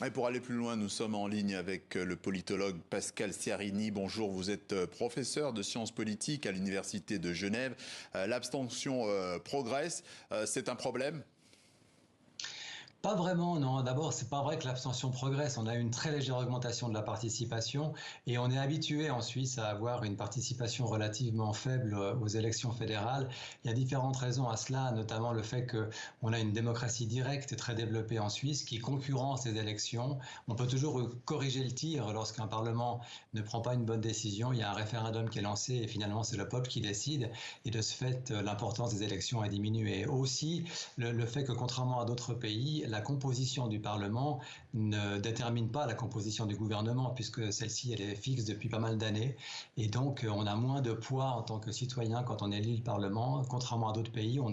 Et pour aller plus loin, nous sommes en ligne avec le politologue Pascal Sciarini. Bonjour, vous êtes professeur de sciences politiques à l'Université de Genève. L'abstention progresse, c'est un problème ? Pas vraiment, non. D'abord, c'est pas vrai que l'abstention progresse. On a eu une très légère augmentation de la participation et on est habitué en Suisse à avoir une participation relativement faible aux élections fédérales. Il y a différentes raisons à cela, notamment le fait qu'on a une démocratie directe très développée en Suisse qui concurrence les élections. On peut toujours corriger le tir lorsqu'un parlement ne prend pas une bonne décision. Il y a un référendum qui est lancé et finalement c'est le peuple qui décide. Et de ce fait, l'importance des élections a diminué. Aussi, le fait que contrairement à d'autres pays, la composition du Parlement ne détermine pas la composition du gouvernement puisque celle-ci elle est fixe depuis pas mal d'années et donc on a moins de poids en tant que citoyen quand on élit le Parlement. Contrairement à d'autres pays, on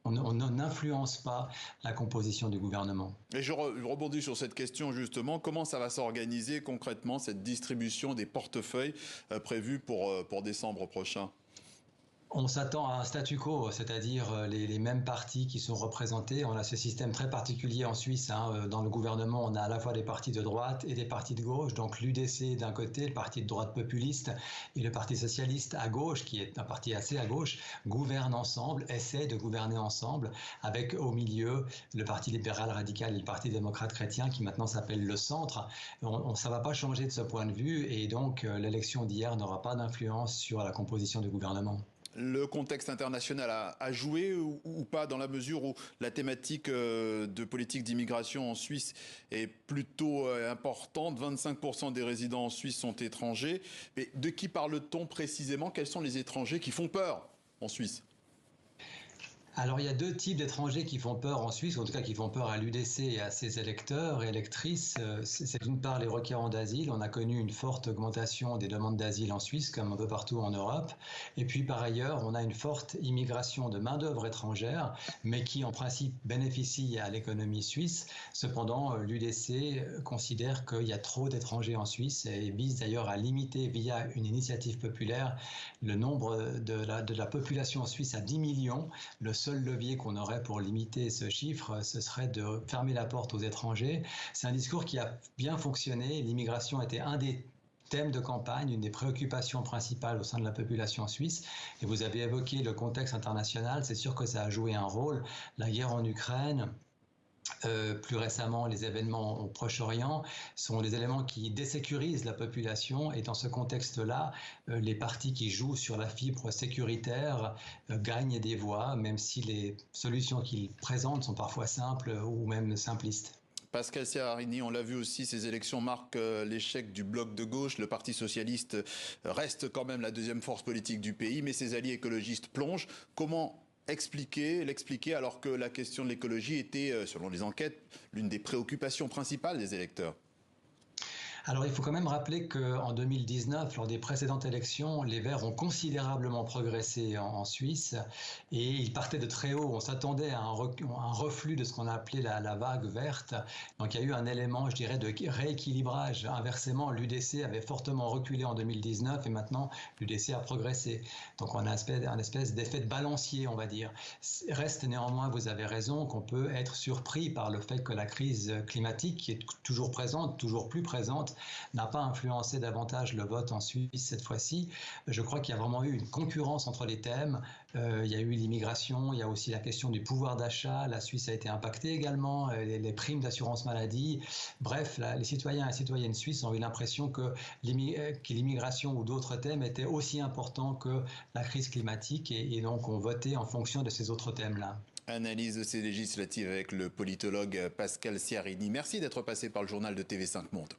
n'influence pas la composition du gouvernement. Et je rebondis sur cette question justement. Comment ça va s'organiser concrètement, cette distribution des portefeuilles prévus pour décembre prochain ? On s'attend à un statu quo, c'est-à-dire les mêmes partis qui sont représentés. On a ce système très particulier en Suisse. Dans le gouvernement, on a à la fois des partis de droite et des partis de gauche. Donc l'UDC d'un côté, le parti de droite populiste, et le parti socialiste à gauche, qui est un parti assez à gauche, gouvernent ensemble, essaient de gouverner ensemble, avec au milieu le parti libéral radical et le parti démocrate chrétien, qui maintenant s'appelle le centre. Ça ne va pas changer de ce point de vue, et donc l'élection d'hier n'aura pas d'influence sur la composition du gouvernement. Le contexte international a joué ou pas, dans la mesure où la thématique de politique d'immigration en Suisse est plutôt importante. 25% des résidents en Suisse sont étrangers. Mais de qui parle-t-on précisément? Quels sont les étrangers qui font peur en Suisse? Alors, il y a deux types d'étrangers qui font peur en Suisse, ou en tout cas qui font peur à l'UDC et à ses électeurs et électrices. C'est d'une part les requérants d'asile. On a connu une forte augmentation des demandes d'asile en Suisse, comme un peu partout en Europe. Et puis, par ailleurs, on a une forte immigration de main-d'œuvre étrangère, mais qui, en principe, bénéficie à l'économie suisse. Cependant, l'UDC considère qu'il y a trop d'étrangers en Suisse et vise d'ailleurs à limiter, via une initiative populaire, le nombre de la population suisse à 10 millions. Le seul levier qu'on aurait pour limiter ce chiffre, ce serait de fermer la porte aux étrangers. C'est un discours qui a bien fonctionné. L'immigration était un des thèmes de campagne, une des préoccupations principales au sein de la population suisse. Et vous avez évoqué le contexte international. C'est sûr que ça a joué un rôle. La guerre en Ukraine, plus récemment, les événements au Proche-Orient sont des éléments qui désécurisent la population et dans ce contexte-là, les partis qui jouent sur la fibre sécuritaire gagnent des voix, même si les solutions qu'ils présentent sont parfois simples ou même simplistes. Pascal Sciarini, on l'a vu aussi, ces élections marquent l'échec du bloc de gauche. Le Parti socialiste reste quand même la deuxième force politique du pays, mais ses alliés écologistes plongent. Comment l'expliquer alors que la question de l'écologie était, selon les enquêtes, l'une des préoccupations principales des électeurs? Alors il faut quand même rappeler qu'en 2019, lors des précédentes élections, les Verts ont considérablement progressé en Suisse et ils partaient de très haut. On s'attendait à un reflux de ce qu'on a appelé la vague verte. Donc il y a eu un élément, je dirais, de rééquilibrage. Inversement, l'UDC avait fortement reculé en 2019 et maintenant l'UDC a progressé. Donc on a un espèce d'effet de balancier, on va dire. Reste néanmoins, vous avez raison, qu'on peut être surpris par le fait que la crise climatique, qui est toujours présente, toujours plus présente, n'a pas influencé davantage le vote en Suisse cette fois-ci. Je crois qu'il y a vraiment eu une concurrence entre les thèmes. Il y a eu l'immigration, il y a aussi la question du pouvoir d'achat. La Suisse a été impactée également, les primes d'assurance maladie. Bref, les citoyens et citoyennes suisses ont eu l'impression que l'immigration ou d'autres thèmes étaient aussi importants que la crise climatique et donc ont voté en fonction de ces autres thèmes-là. Analyse de ces législatives avec le politologue Pascal Sciarini. Merci d'être passé par le journal de TV5 Monde.